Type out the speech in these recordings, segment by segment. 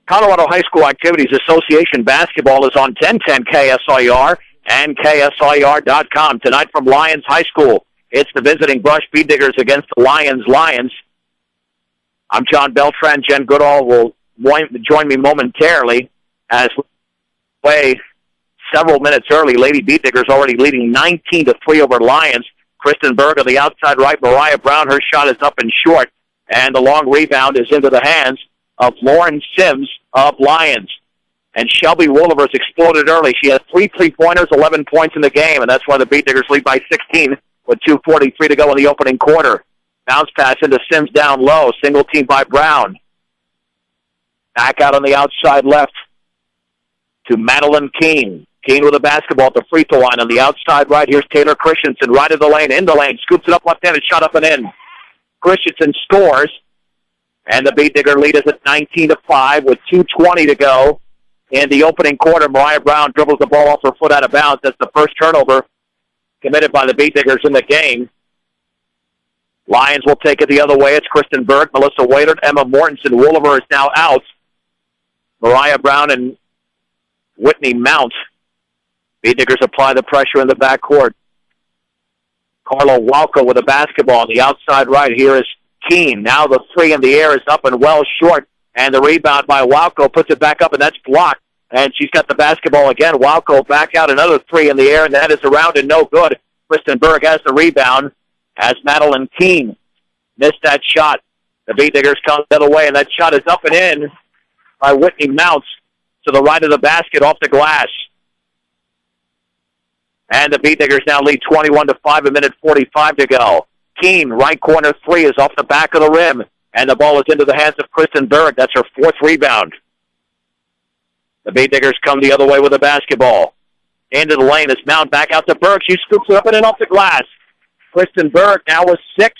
Colorado High School Activities Association basketball is on 1010 KSIR and KSIR.com. Tonight from Lyons High School, it's the visiting Brush Bee Diggers against the Lyons Lions. I'm John Beltran. Jen Goodall will join me momentarily as we play several minutes early. Lady Bee Diggers already leading 19-3 over Lyons. Kristen Berg on the outside right. Mariah Brown, her shot is up and short. And the long rebound is into the hands of Lauren Sims of Lyons. And Shelby Woolivers exploded early. She has 3 3-pointers, 11 points in the game, and that's why the Bee Diggers lead by 16 with 2:43 to go in the opening quarter. Bounce pass into Sims down low. Single team by Brown. Back out on the outside left to Madeline Keene. Keene with a basketball at the free throw line on the outside right. Here's Taylor Christensen right of the lane, in the lane. Scoops it up left-handed, shot up and in. Christensen scores. And the Bee Digger lead is at 19-5 with 2:20 to go in the opening quarter. Mariah Brown dribbles the ball off her foot out of bounds. That's the first turnover committed by the Bee Diggers in the game. Lions will take it the other way. It's Kristen Berg, Melissa Waitert, Emma Mortensen. Wooliver is now out. Mariah Brown and Whitney Mount. Bee Diggers apply the pressure in the backcourt. Carlo Walco with a basketball on the outside right. Here is Keene. Now the three in the air is up and well short. And the rebound by Walco puts it back up, and that's blocked. And she's got the basketball again. Walco back out, another three in the air, and that is around and no good. Kristen Berg has the rebound as Madeline Keene missed that shot. The Bee Diggers come the other way, and that shot is up and in by Whitney Mounts to the right of the basket off the glass. And the Bee Diggers now lead 21-5, 1:45 to go. Keene, right corner three, is off the back of the rim. And the ball is into the hands of Kristen Berg. That's her fourth rebound. The Bee Diggers come the other way with the basketball. Into the lane is Mount back out to Berg. She scoops it up and in off the glass. Kristen Berg now with 6.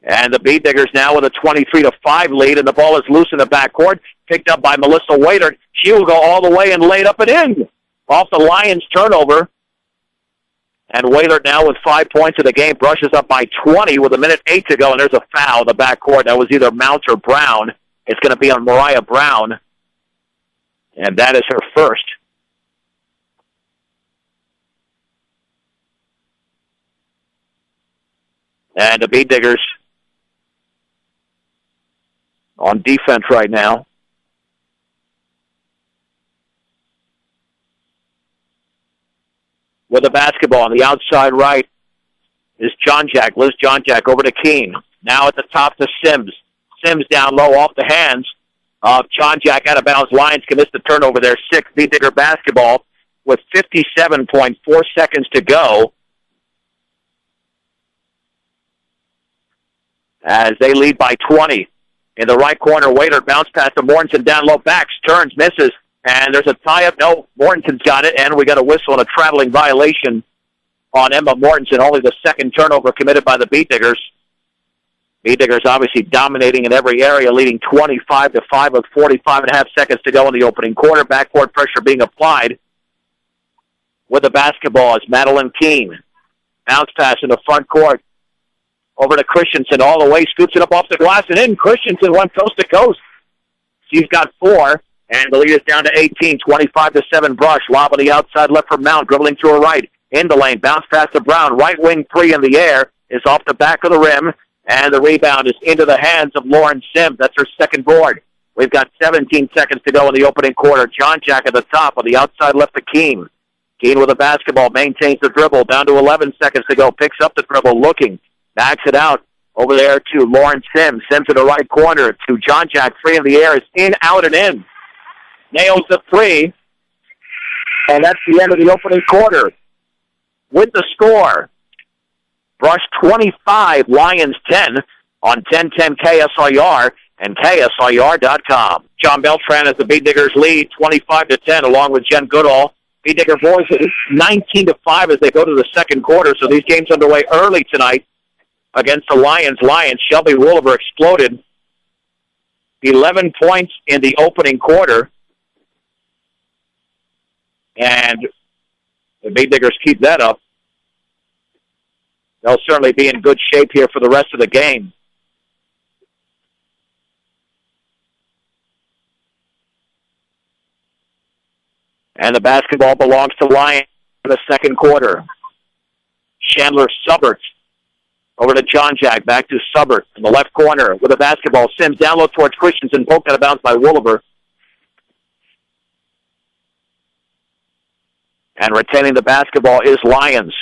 And the Bee Diggers now with a 23-5 lead, and the ball is loose in the backcourt, picked up by Melissa Waitert. She will go all the way and laid up and in. Off the Lions turnover. And Waitert now with 5 points in the game, brushes up by 20 with 1:08 to go, and there's a foul in the backcourt. That was either Mount or Brown. It's going to be on Mariah Brown, and that is her first. And the Bee Diggers on defense right now. With the basketball on the outside right is Liz John Jack over to Keene. Now at the top to Sims. Sims down low off the hands of John Jack, out of bounds. Lions commits the turnover there. 6 Bee Digger basketball with 57.4 seconds to go as they lead by 20. In the right corner, Waiter bounce pass to Mortensen down low, backs, turns, misses. And there's a tie-up. No, Mortensen's got it, and we got a whistle and a traveling violation on Emma Mortensen. Only the second turnover committed by the Bee Diggers. Bee Diggers obviously dominating in every area, leading 25-5 with 45.5 seconds to go in the opening quarter. Backcourt pressure being applied with the basketball is Madeline Keene. Bounce pass in the front court over to Christensen all the way, scoops it up off the glass and in. Christensen went coast to coast. She's got 4. And the lead is down to 18, 25-7 Brush. Lob on the outside left for Mount, dribbling to her right. In the lane, bounce pass to Brown. Right wing three in the air is off the back of the rim. And the rebound is into the hands of Lauren Sims. That's her second board. We've got 17 seconds to go in the opening quarter. John Jack at the top on the outside left to Keene. Keene with a basketball, maintains the dribble. Down to 11 seconds to go. Picks up the dribble, looking. Backs it out. Over there to Lauren Sims. Sims in the right corner to John Jack. 3 in the air is in, out, and in. Nails the 3, and that's the end of the opening quarter. With the score, Brush 25, Lions 10 on 1010 KSIR and KSIR.com. John Beltran as the Bee Diggers lead 25-10 along with Jen Goodall. Bee Digger boys 19-5 as they go to the second quarter, so these games underway early tonight against the Lions. Shelby Wooliver exploded 11 points in the opening quarter. And the Bee Diggers keep that up. They'll certainly be in good shape here for the rest of the game. And the basketball belongs to Lyons in the second quarter. Chandler Subbert over to John Jack. Back to Subbert in the left corner with the basketball. Sims down low towards Christensen. Poked out of bounds by Wooliver. And retaining the basketball is Lyons.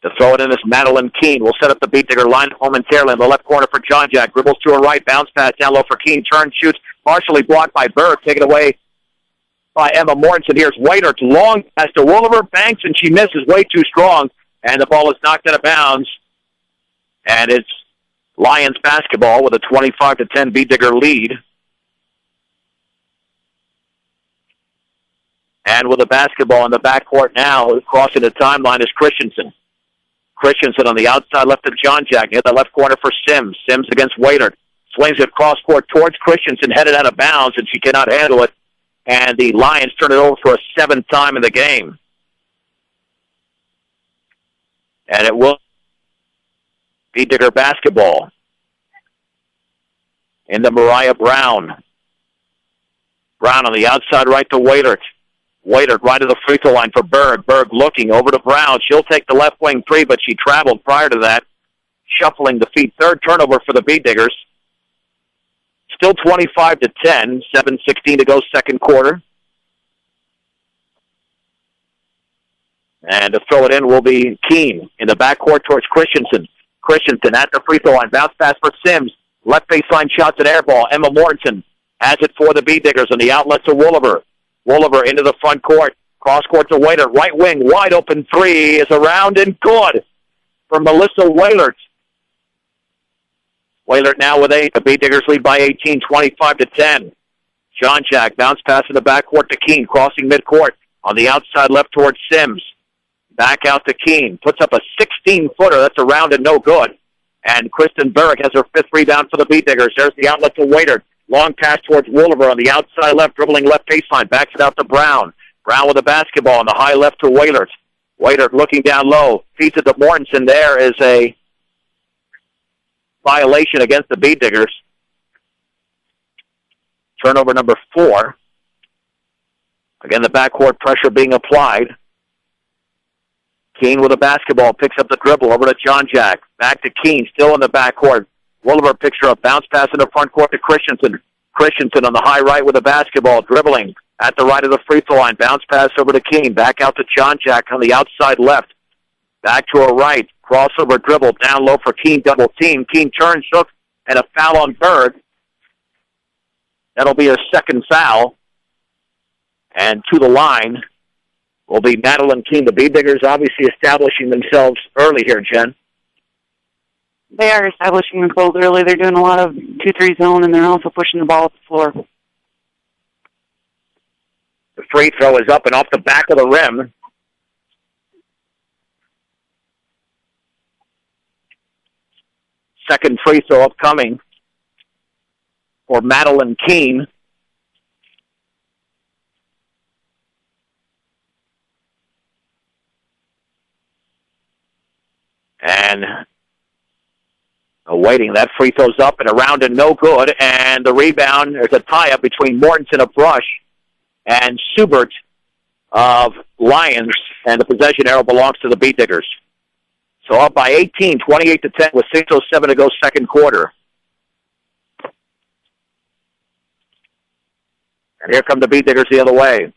To throw it in is Madeline Keene. Will set up the beat digger line momentarily in the left corner for John Jack. Dribbles to her right. Bounce pass down low for Keene. Turn, shoots. Partially blocked by Berg. Taken away by Emma Mortensen. Here's Waiter. Long pass to Wooliver. Banks, and she misses way too strong. And the ball is knocked out of bounds. And it's Lyons basketball with a 25-10 beat digger lead. And with the basketball in the backcourt now, crossing the timeline is Christensen. Christensen on the outside left of John Jack, near the left corner for Sims. Sims against Waiter. Swings it cross-court towards Christensen, headed out of bounds, and she cannot handle it. And the Lions turn it over for a seventh time in the game. And it will be Digger basketball. Into Mariah Brown. Brown on the outside right to Waiter. Waiter right to the free throw line for Berg. Berg looking over to Brown. She'll take the left wing three, but she traveled prior to that. Shuffling the feet. Third turnover for the Beat Diggers. Still 25-10. 7:16 to go second quarter. And to throw it in will be Keene in the backcourt towards Christensen. Christensen at the free throw line. Bounce pass for Sims. Left baseline shots an air ball. Emma Mortensen has it for the Beat Diggers on the outlet to Wooliver. Wooliver into the front court. Cross court to Waiter. Right wing. Wide open three is around and good for Melissa Wailert. Wailert now with 8. The Beat Diggers lead by 18, 25-10. John Jack bounce pass in the backcourt to Keene. Crossing midcourt on the outside left towards Sims. Back out to Keene. Puts up a 16-footer. That's around and no good. And Kristen Berg has her 5th rebound for the Beat Diggers. There's the outlet to Waiter. Long pass towards Wooliver on the outside left, dribbling left baseline. Backs it out to Brown. Brown with the basketball on the high left to Wailert. Wailert looking down low. Feeds it to Mortensen. There is a violation against the Beat Diggers. Turnover number 4. Again, the backcourt pressure being applied. Keene with the basketball, picks up the dribble over to John Jack. Back to Keene, still in the backcourt. Wooliver picks her up, bounce pass in the front court to Christensen. Christensen on the high right with the basketball, dribbling at the right of the free throw line. Bounce pass over to Keene, back out to John Jack on the outside left. Back to her right, crossover dribble, down low for Keene, double team. Keene turns, shook, and a foul on Berg. That'll be her second foul. And to the line will be Madeline Keene. The Beat Diggers obviously establishing themselves early here, Jen. They are establishing themselves early. They're doing a lot of 2-3 zone, and they're also pushing the ball up the floor. The free throw is up and off the back of the rim. Second free throw upcoming for Madeline Keene. And awaiting that free throw's up and around and no good. And the rebound, there's a tie-up between Mortensen of Brush and Subert of Lyons. And the possession arrow belongs to the Beat Diggers. So up by 18, 28-10 with 6:07 to go second quarter. And here come the Beat Diggers the other way.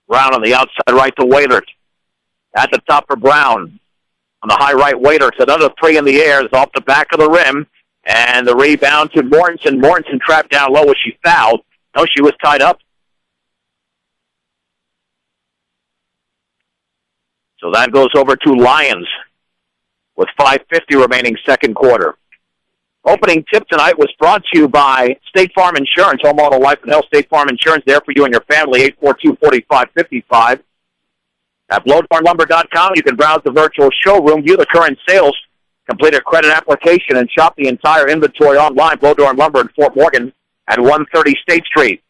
Brown on the outside right to Wailert. At the top for Brown. On the high right, Wailert. Another three in the air. It's off the back of the rim. And the rebound to Mortensen. Mortensen trapped down low. Was she fouled? No, she was tied up. So that goes over to Lyons with 5:50 remaining second quarter. Opening tip tonight was brought to you by State Farm Insurance, Home Auto Life and Health. State Farm Insurance, there for you and your family, 842-4555. At blowdornlumber.com, you can browse the virtual showroom, view the current sales, complete a credit application, and shop the entire inventory online. Blowdorn Lumber in Fort Morgan at 130 State Street.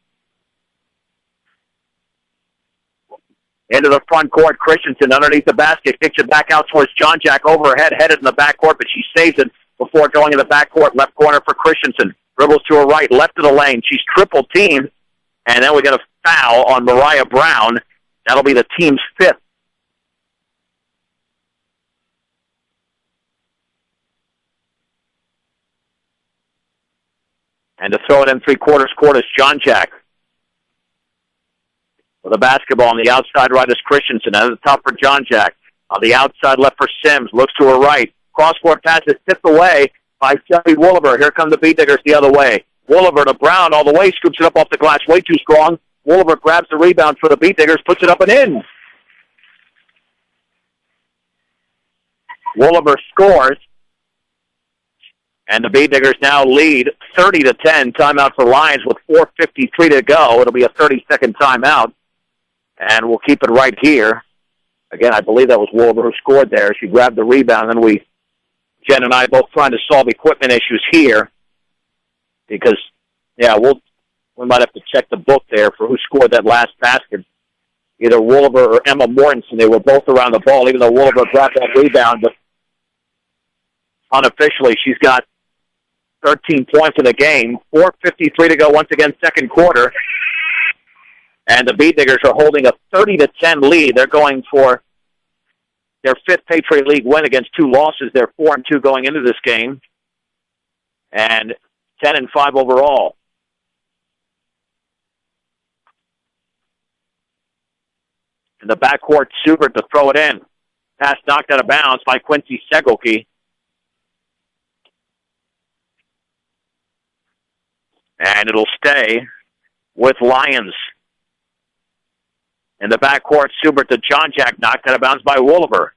Into the front court, Christensen underneath the basket, kicks it back out towards John Jack, over her head, headed in the backcourt, but she saves it. before going in the backcourt, left corner for Christensen. Dribbles to her right, left of the lane. She's triple teamed, and then we get a foul on Mariah Brown. That'll be the team's 5th. And to throw it in three-quarters court is John Jack. With the basketball on the outside right is Christensen. At the top for John Jack. On the outside left for Sims. Looks to her right. Cross-court pass is tipped away by Shelby Wooliver. Here come the Beatdiggers the other way. Wooliver to Brown all the way. Scoops it up off the glass. Way too strong. Wooliver grabs the rebound for the Beatdiggers. Puts it up and in. Wooliver scores. And the Beatdiggers now lead 30-10. Timeout for Lyons with 4:53 to go. It'll be a 30-second timeout. And we'll keep it right here. Again, I believe that was Wooliver who scored there. She grabbed the rebound, and Jen and I both trying to solve equipment issues here. Because, we might have to check the book there for who scored that last basket. Either Wooliver or Emma Mortensen. They were both around the ball, even though Wooliver grabbed that rebound. But unofficially, she's got 13 points in the game. 4:53 to go once again, second quarter. And the Beatdiggers are holding a 30-10 lead. They're going for their 5th Patriot League win against 2 losses. They're 4-2 going into this game. And 10-5 overall. In the backcourt, Subert to throw it in. Pass knocked out of bounds by Quincy Segelke. And it'll stay with Lyons. In the backcourt, Subert to John Jack, knocked out of bounds by Wooliver.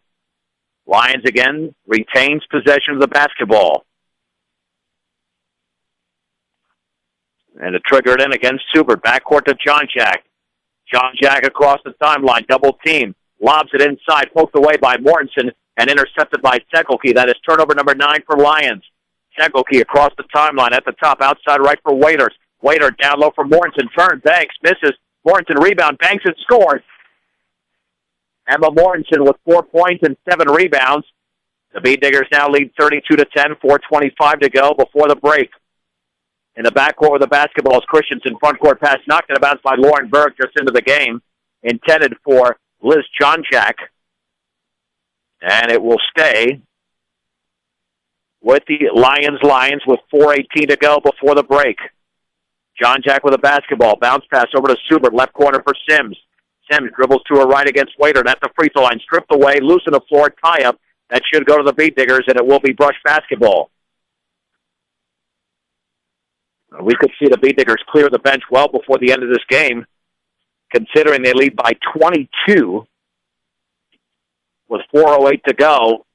Lyons again retains possession of the basketball. And to trigger it in against Subert. Backcourt to John Jack. John Jack across the timeline, double team. Lobs it inside, poked away by Mortensen, and intercepted by Segelke. That is turnover number 9 for Lyons. Segelke across the timeline at the top, outside right for Waiters. Waiter down low for Mortensen. Turn, Banks, misses. Mortensen rebound, Banks and scores. Emma Mortensen with 4 points and 7 rebounds. The Beatdiggers now lead 32-10, 4:25 to go before the break. In the backcourt with the basketball is Christensen. Front court pass knocked out of bounds by Lauren Berg just into the game. Intended for Liz Johnjack. And it will stay with the Lions with 4:18 to go before the break. Johnjack with the basketball. Bounce pass over to Subert. Left corner for Sims. Sims dribbles to her right against Waiter. At the free throw line. Stripped away. Loose on the floor. Tie up. That should go to the Beatdiggers, and it will be Brush basketball. We could see the Beatdiggers clear the bench well before the end of this game, considering they lead by 22 with 4:08 to go.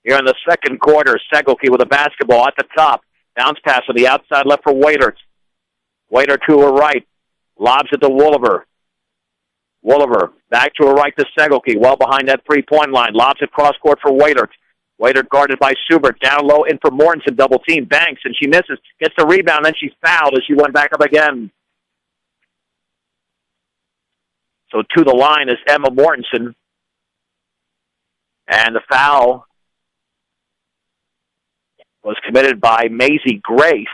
Here in the second quarter, Segelke with the basketball at the top. Bounce pass on the outside left for Waiter. Waiter to her right. Lobs it to Wooliver. Wooliver back to her right to Segelke, well behind that three-point line. Lobs it cross court for Waiter. Waiter guarded by Subert. Down low in for Mortensen, double team. Banks, and she misses. Gets the rebound, then she's fouled as she went back up again. So to the line is Emma Mortensen. And the foul was committed by Maisie Grace.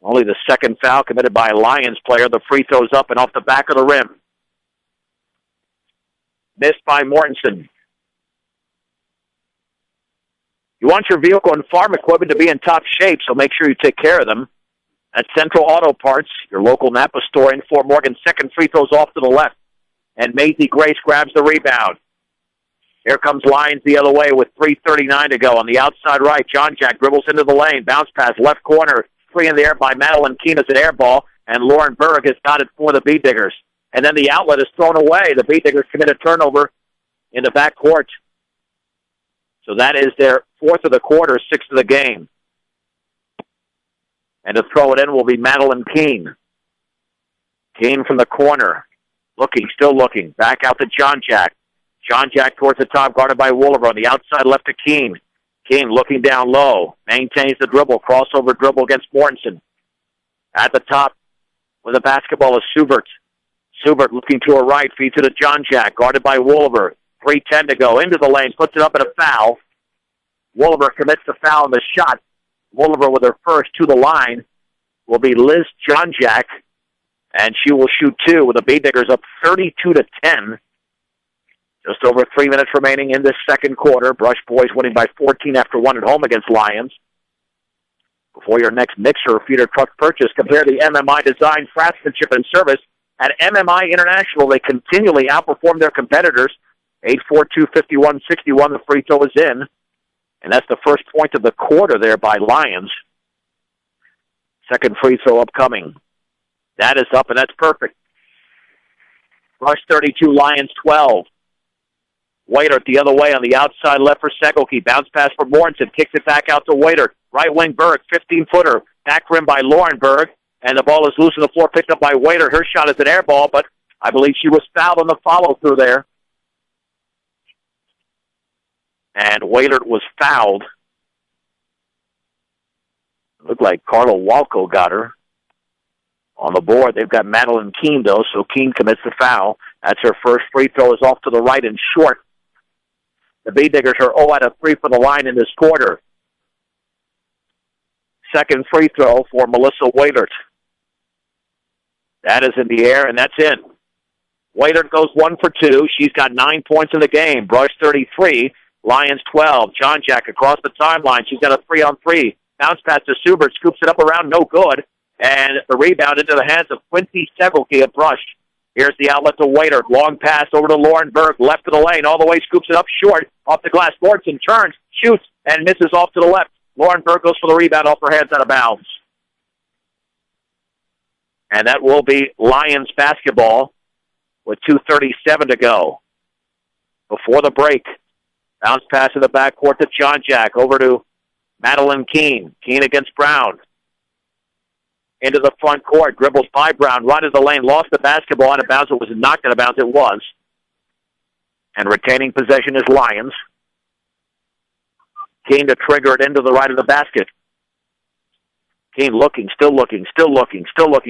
Only the second foul committed by a Lions player. The free throw's up and off the back of the rim. Missed by Mortensen. You want your vehicle and farm equipment to be in top shape, so make sure you take care of them. At Central Auto Parts, your local Napa store in Fort Morgan, second free throws off to the left. And Maisie Grace grabs the rebound. Here comes Lyons the other way with 3:39 to go. On the outside right, John Jack dribbles into the lane. Bounce pass, left corner. Free in the air by Madeline Keene as an air ball. And Lauren Berg has got it for the Beatdiggers. And then the outlet is thrown away. The Beatdiggers commit a turnover in the backcourt. So that is their fourth of the quarter, sixth of the game. And to throw it in will be Madeline Keene. Keene from the corner. Looking, still looking. Back out to John Jack. John Jack towards the top, guarded by Wooliver. On the outside left to Keene. Keene looking down low. Maintains the dribble. Crossover dribble against Mortensen. At the top with the basketball is Subert. Subert looking to her right. Feeds it to John Jack, guarded by Wooliver. 3:10 to go. Into the lane. Puts it up at a foul. Wolliver commits the foul on the shot. Wolliver with her first to the line will be Liz Johnjack, and she will shoot two with the Bee Diggers up 32-10. Just over 3 minutes remaining in this second quarter. Brush Boys winning by 14 after 1 at home against Lyons. Before your next mixer or feeder truck purchase, compare the MMI design, craftsmanship, and service at MMI International. They continually outperform their competitors. 8-4-2-51-61. The free throw is in. And that's the first point of the quarter there by Lyons. Second free throw upcoming. That is up, and that's perfect. Brush 32, Lyons 12. Waiter the other way on the outside left for Segelke. Bounce pass for Mortensen. Kicks it back out to Waiter. Right wing Berg, 15-footer. Back rim by Lauren Berg. And the ball is loose on the floor, picked up by Waiter. Her shot is an air ball, but I believe she was fouled on the follow-through there. And Waiter was fouled. It looked like Carla Walco got her. On the board, they've got Madeline Keene, though, so Keene commits the foul. That's her first free throw, is off to the right and short. The Bee Diggers are 0 out of 3 for the line in this quarter. Second free throw for Melissa Waitert. That is in the air, and that's in. Waitert goes 1 for 2. She's got 9 points in the game. Brush 33, Lyons 12. John Jack across the timeline. She's got a 3-on-3. Bounce pass to Subert, scoops it up around, no good. And the rebound into the hands of Quincy Segelke at Brush. Here's the outlet to Waiter. Long pass over to Lauren Berg, left of the lane, all the way, scoops it up short, off the glass. Mortensen turns, shoots, and misses off to the left. Lauren Berg goes for the rebound, off her hands, out of bounds. And that will be Lyons basketball with 2:37 to go. Before the break, bounce pass in the backcourt to John Jack, over to Madeline Keene. Keene against Brown. Into the front court, dribbles by Brown, right of the lane, lost the basketball out of bounds. It was knocked out of bounds. It was. And retaining possession is Lyons. Keene to trigger it into the right of the basket. Keene looking, still looking.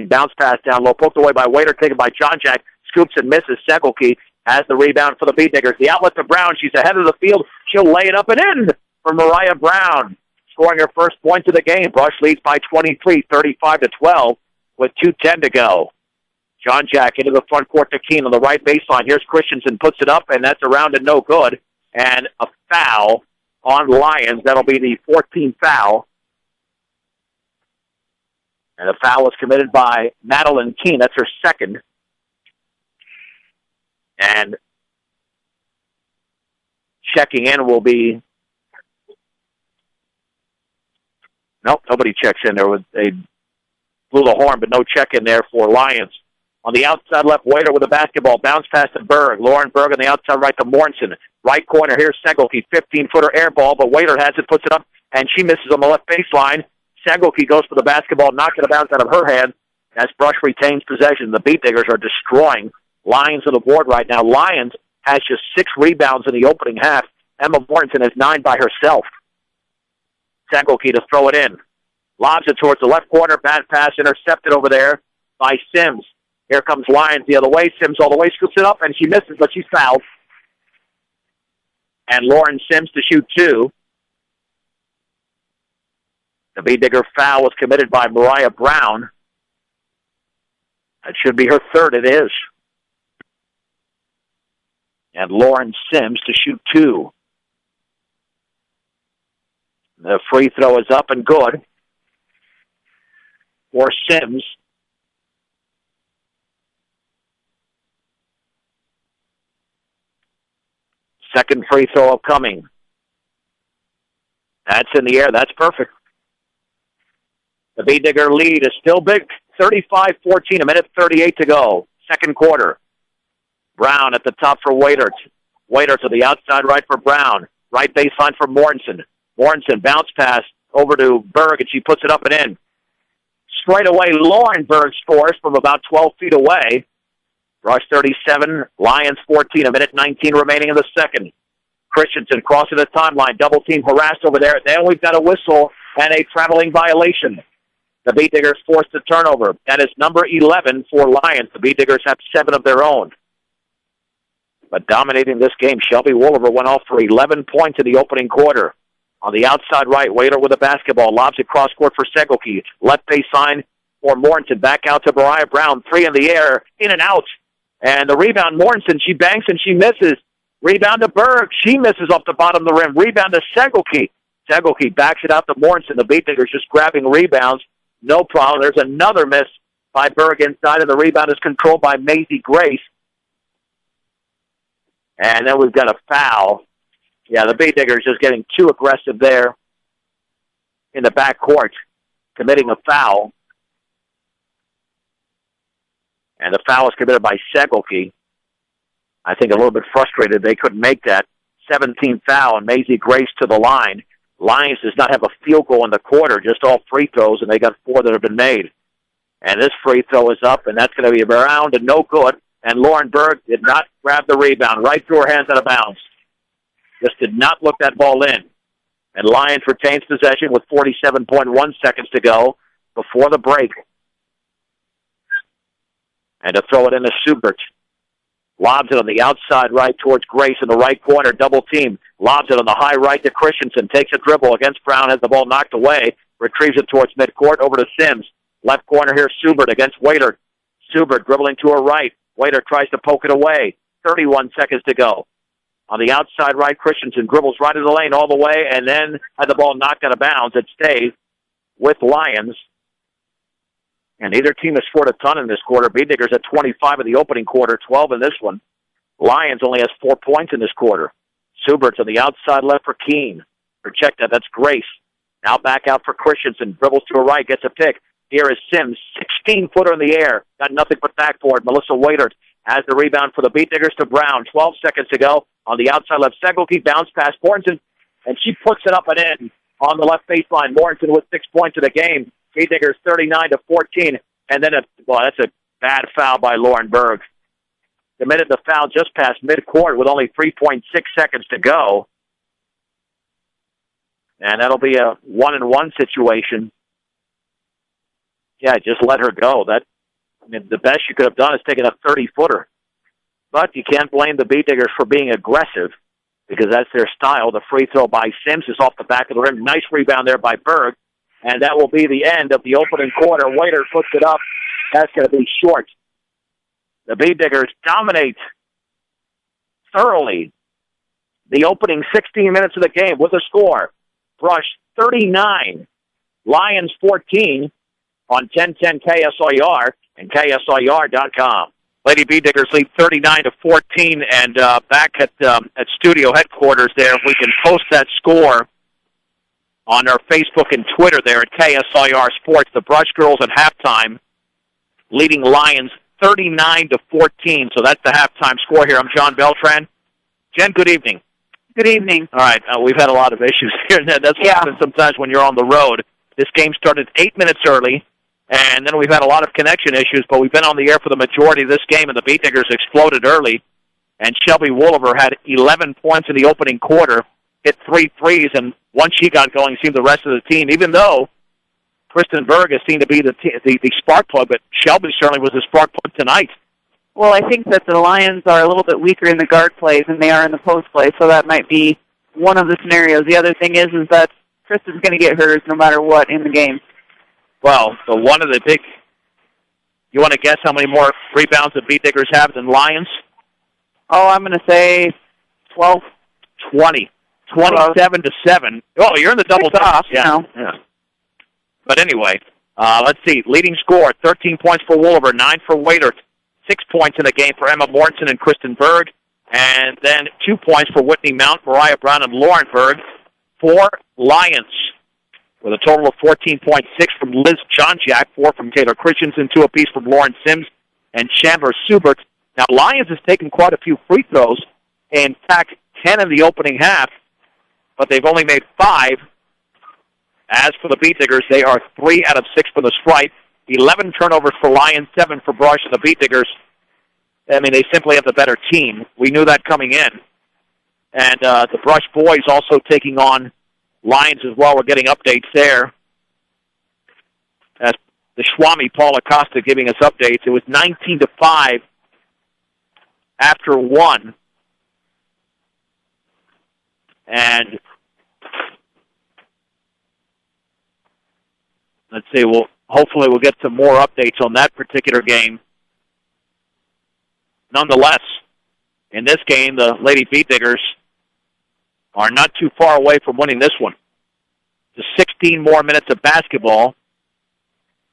Bounce pass down low, poked away by Waiter, taken by John Jack. Scoops and misses. Segelke has the rebound for the Bee Diggers. The outlet to Brown. She's ahead of the field. She'll lay it up and in for Mariah Brown. Scoring her first point of the game. Brush leads by 23, 35-12, with 2:10 to go. John Jack into the front court to Keene on the right baseline. Here's Christensen, puts it up, and that's around and no good. And a foul on Lyons. That'll be the 14th foul. And the foul is committed by Madeline Keene. That's her second. And checking in will be... Nope, nobody checks in there. They blew the horn, but no check in there for Lyons. On the outside left, Waiter with the basketball. Bounce pass to Berg. Lauren Berg on the outside right to Mortensen. Right corner, here's Segelke. 15-footer air ball, but Waiter has it, puts it up, and she misses on the left baseline. Segelke goes for the basketball, knocks it out of her hand as Brush retains possession. The Bee Diggers are destroying Lyons on the board right now. Lyons has just 6 rebounds in the opening half. Emma Mortensen has 9 by herself. Segelke to throw it in. Lobs it towards the left corner. Bad pass intercepted over there by Sims. Here comes Lyons the other way. Sims all the way, scoops it up, and she misses, but she's fouled. And Lauren Sims to shoot 2. The Bee Digger foul was committed by Mariah Brown. That should be her third. It is. And Lauren Sims to shoot 2. The free throw is up and good for Sims. Second free throw upcoming. That's in the air. That's perfect. The Bee Digger lead is still big. 35-14, 1:38 to go. Second quarter. Brown at the top for Waiter. Waiter to the outside right for Brown. Right baseline for Mortensen. Mortensen, bounce pass over to Berg, and she puts it up and in. Straight away, Lauren Berg scores from about 12 feet away. Brush 37, Lyons 14, 1:19 remaining in the second. Christensen crossing the timeline, double team harassed over there. Then we've got a whistle and a traveling violation. The Bee Diggers forced a turnover. That is number 11 for Lyons. The Bee Diggers have 7 of their own. But dominating this game, Shelby Wolliver went off for 11 points in the opening quarter. On the outside right, Whaler with the basketball. Lobs it cross court for Segelke. Left baseline for Mortensen. Back out to Mariah Brown. 3 in the air. In and out. And the rebound, Mortensen. She banks and she misses. Rebound to Berg. She misses off the bottom of the rim. Rebound to Segelke. Segelke backs it out to Mortensen. The Beatniggers just grabbing rebounds. No problem. There's another miss by Berg inside, and the rebound is controlled by Maisie Grace. And then we've got a foul. Yeah, the Beatniggers just getting too aggressive there in the backcourt, committing a foul. And the foul is committed by Segelke. I think a little bit frustrated they couldn't make that. 17th foul, and Maisie Grace to the line. Lyons does not have a field goal in the quarter, just all free throws, and they got 4 that have been made. And this free throw is up, and that's going to be around and no good. And Lauren Berg did not grab the rebound, right through her hands out of bounds. Just did not look that ball in. And Lyons retains possession with 47.1 seconds to go before the break. And to throw it into Subert. Lobs it on the outside right towards Grace in the right corner, double team. Lobs it on the high right to Christensen. Takes a dribble against Brown, has the ball knocked away. Retrieves it towards midcourt, over to Sims. Left corner here, Subert against Waiter. Subert dribbling to her right. Waiter tries to poke it away. 31 seconds to go. On the outside right, Christensen dribbles right in the lane all the way, and then had the ball knocked out of bounds. It stays with Lyons. And neither team has scored a ton in this quarter. Beatniggers at 25 in the opening quarter, 12 in this one. Lyons only has 4 points in this quarter. Subert's on the outside left for Keene. Or check that, that's Grace. Now back out for Christensen. Dribbles to her right, gets a pick. Here is Sims, 16-footer in the air. Got nothing but backboard. Melissa Waiter has the rebound for the Beatniggers to Brown. 12 seconds to go. On the outside left, Segelke bounce pass Mortensen, and she puts it up and in on the left baseline. Mortensen with 6 points in the game. Beatniggers 39-14. And then, that's a bad foul by Lauren Berg. Committed the foul just past midcourt with only 3.6 seconds to go. And that'll be a 1-and-1 situation. Yeah, just let her go. The best you could have done is taken a 30-footer. But you can't blame the Beatniggers for being aggressive because that's their style. The free throw by Sims is off the back of the rim. Nice rebound there by Berg. And that will be the end of the opening quarter. Waiter puts it up. That's going to be short. The Beatniggers dominate thoroughly the opening 16 minutes of the game with a score. Brush 39, Lyons 14 on 1010 KSIR and KSIR.com. Lady Beatniggers lead 39-14, and back at studio headquarters there, if we can post that score on our Facebook and Twitter there at KSIR Sports. The Brush Girls at halftime leading Lyons 39-14, so that's the halftime score here. I'm John Beltran. Jen, good evening. Good evening. All right, we've had a lot of issues here. That's what happens sometimes when you're on the road. This game started 8 minutes early, and then we've had a lot of connection issues, but we've been on the air for the majority of this game, and the Beatniggers exploded early. And Shelby Wooliver had 11 points in the opening quarter, hit 3 threes, and once she got going, it seemed the rest of the team, even though Kristen Berg has seemed to be the spark plug, but Shelby certainly was the spark plug tonight. Well, I think that the Lions are a little bit weaker in the guard play than they are in the post play, so that might be one of the scenarios. The other thing is that Kristen's going to get hers no matter what in the game. Well, so one of the big, you want to guess how many more rebounds the Beatniggers have than Lions? Oh, I'm going to say 12. 20. 27-7. Oh, you're in the double top. Yeah. But anyway, let's see. Leading score, 13 points for Wooliver, 9 for Waiter, 6 points in the game for Emma Mortensen and Kristen Berg, and then 2 points for Whitney Mount, Mariah Brown, and Lauren Berg for Lyons, with a total of 14.6 from Liz Johnjack, 4 from Taylor Christensen, 2 apiece from Lauren Sims and Chandler Subert. Now, Lyons has taken quite a few free throws, in fact, 10 in the opening half, but they've only made 5. As for the Beatniggers, they are 3 out of 6 for the Sprite. 11 turnovers for Lyons, 7 for Brush, and the Beatniggers, I mean, they simply have the better team. We knew that coming in. And the Brush boys also taking on Lyons as well. We're getting updates there. As the Swami Paul Acosta giving us updates. It was 19-5 after 1. And Let's see. Hopefully we'll get some more updates on that particular game. Nonetheless, in this game, the Lady Beat Diggers are not too far away from winning this one. Just 16 more minutes of basketball,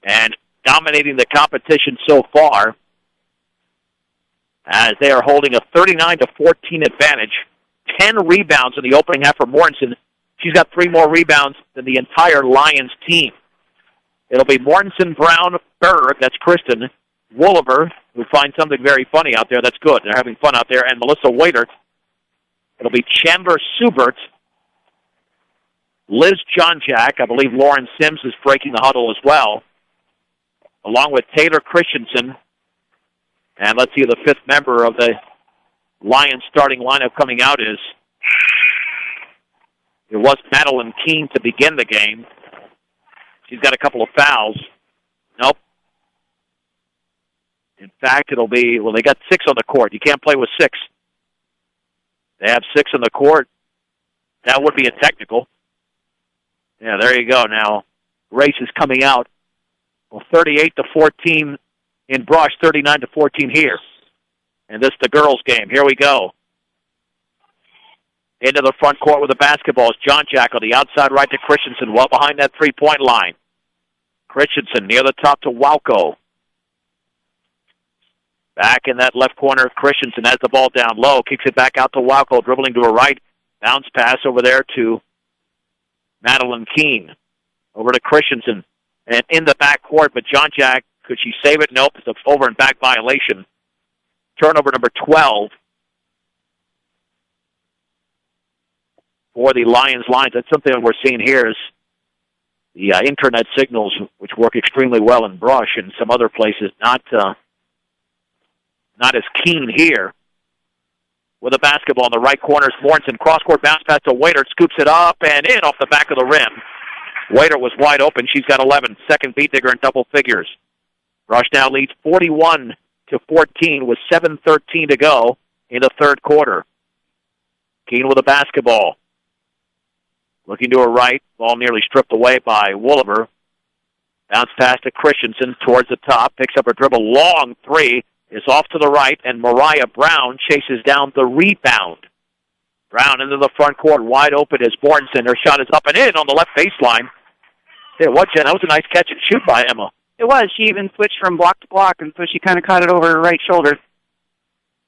and dominating the competition so far, as they are holding a 39-14 advantage. 10 rebounds in the opening half for Mortensen. She's got 3 more rebounds than the entire Lions team. It'll be Mortensen, Brown, Berg, that's Kristen, Wolliver, who finds something very funny out there. That's good. They're having fun out there. And Melissa Waitert. It'll be Chandler Subert, Liz Johnjack. I believe Lauren Sims is breaking the huddle as well, along with Taylor Christensen. And let's see who the 5th member of the Lions starting lineup coming out is. It was Madeline Keene to begin the game. She's got a couple of fouls. Nope. In fact, it'll be, they got 6 on the court. You can't play with 6. They have 6 on the court. That would be a technical. Yeah, there you go. Now, Race is coming out. Well, 38-14 in Brush, 39-14 here. And this is the girls' game. Here we go. Into the front court with the basketball is John Jack on the outside right to Christensen, well behind that three-point line. Christensen near the top to Walco. Back in that left corner, Christensen has the ball down low, kicks it back out to Walco, dribbling to her right. Bounce pass over there to Madeline Keene. Over to Christensen. And in the back court, but John Jack, could she save it? Nope, it's an over and back violation. Turnover number 12 for the Lions lines. That's something that we're seeing here is the internet signals, which work extremely well in Brush and some other places, not as keen here. With a basketball in the right corner is Mortensen. Cross-court bounce pass to Waitert, scoops it up and in off the back of the rim. Waitert was wide open. She's got 11. Second Beat Digger in double figures. Brush now leads 41-14 with 7:13 to go in the third quarter. Keene with a basketball. Looking to her right. Ball nearly stripped away by Wolliver. Bounce pass to Christensen towards the top. Picks up her dribble. Long three is off to the right, and Mariah Brown chases down the rebound. Brown into the front court. Wide open is Mortensen. Her shot is up and in on the left baseline. Yeah, what, Jen? That was a nice catch and shoot by Emma. It was. She even switched from block to block, and so she kind of caught it over her right shoulder.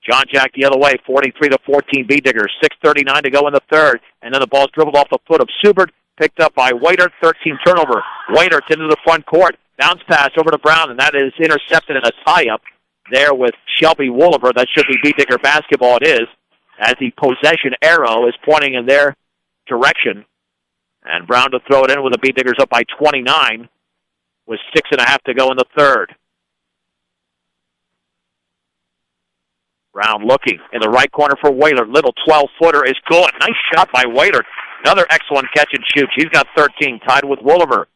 John Jack the other way, 43-14 Beat Diggers. 6:39 to go in the third. And then the ball's dribbled off the foot of Subert, picked up by Waitert, 13 turnover. Waitert into the front court. Bounce pass over to Brown, and that is intercepted in a tie-up there with Shelby Wolliver. That should be Beat Digger basketball. It is, as the possession arrow is pointing in their direction. And Brown to throw it in with the Beat Diggers up by 29 with 6.5 to go in the third. Brown looking in the right corner for Waitert. Little 12-footer is good. Nice shot by Waitert. Another excellent catch and shoot. She's got 13, tied with Wolliver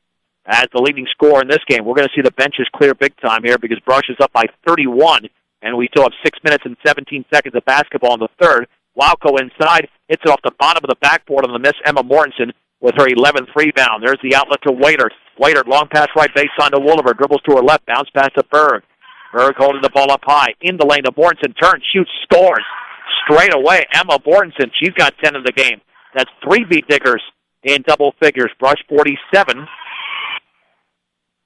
as the leading scorer in this game. We're going to see the benches clear big time here because Brush is up by 31, and we still have 6 minutes and 17 seconds of basketball in the third. Walco inside, hits it off the bottom of the backboard on the miss. Emma Mortensen with her 11th rebound. There's the outlet to Waitert. Waitert, long pass right baseline to Wolliver. Dribbles to her left, bounce pass to Berg. Berg holding the ball up high. In the lane to Mortensen. Turns, shoots, scores. Straight away, Emma Mortensen. She's got 10 in the game. That's 3 Beat Diggers in double figures. Brush 47.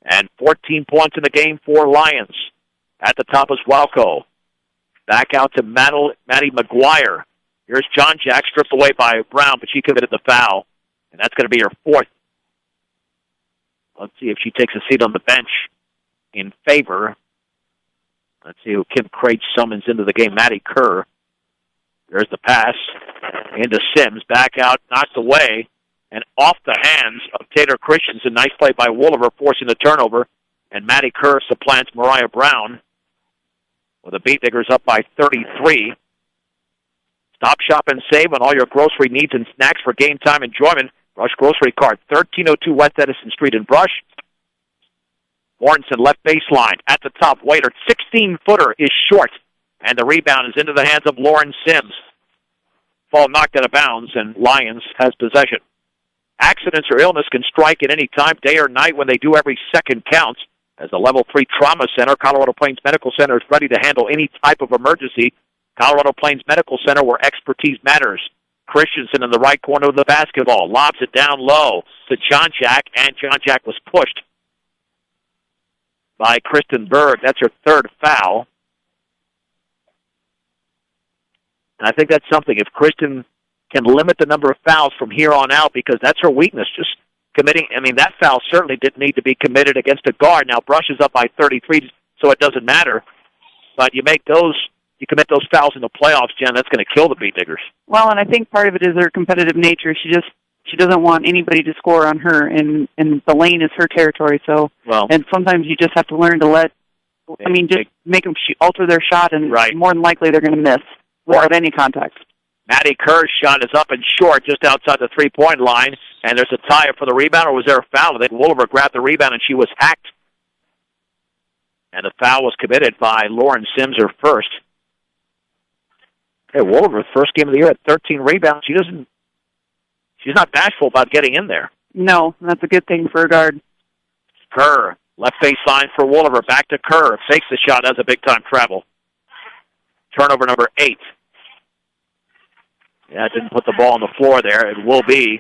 And 14 points in the game for Lions. At the top is Walco. Back out to Maddie McGuire. Here's John Jack, stripped away by Brown, but she committed the foul. And that's going to be her 4th. Let's see if she takes a seat on the bench in favor. Let's see who Kim Craig summons into the game. Maddie Kerr. There's the pass into Sims. Back out, knocked away, and off the hands of Taylor Christensen. Nice play by Wolliver, forcing the turnover. And Maddie Kerr supplants Mariah Brown with the Beat Diggers up by 33. Stop, shop, and save on all your grocery needs and snacks for game time enjoyment. Brush Grocery Cart, 1302 West Edison Street in Brush. Mortensen, left baseline. At the top, Waitert, 16-footer is short. And the rebound is into the hands of Lauren Sims. Ball knocked out of bounds, and Lyons has possession. Accidents or illness can strike at any time, day or night. When they do, every second counts. As a Level 3 Trauma Center, Colorado Plains Medical Center is ready to handle any type of emergency. Colorado Plains Medical Center, where expertise matters. Christensen in the right corner of the basketball. Lobs it down low to John Jack, and John Jack was pushed by Kristen Berg. That's her third foul. And I think that's something. If Kristen can limit the number of fouls from here on out, because that's her weakness, just committing. I mean, that foul certainly didn't need to be committed against a guard. Now, Brush is up by 33, so it doesn't matter. But you commit those fouls in the playoffs, Jen, that's going to kill the Beat Diggers. Well, and I think part of it is her competitive nature. She doesn't want anybody to score on her, and the lane is her territory. So, and sometimes you just have to learn to make them alter their shot, and more than likely they're going to miss without any contact. Maddie Kerr's shot is up and short, just outside the three-point line, and there's a tie for the rebound, or was there a foul? I think Wolliver grabbed the rebound, and she was hacked. And the foul was committed by Lauren Sims, her first. Hey, Wolliver, first game of the year at 13 rebounds. She's not bashful about getting in there. No, that's a good thing for a guard. Kerr, left baseline for Wolliver. Back to Kerr. Fakes the shot. That's a big-time travel. Turnover number 8. Yeah, didn't put the ball on the floor there. It will be.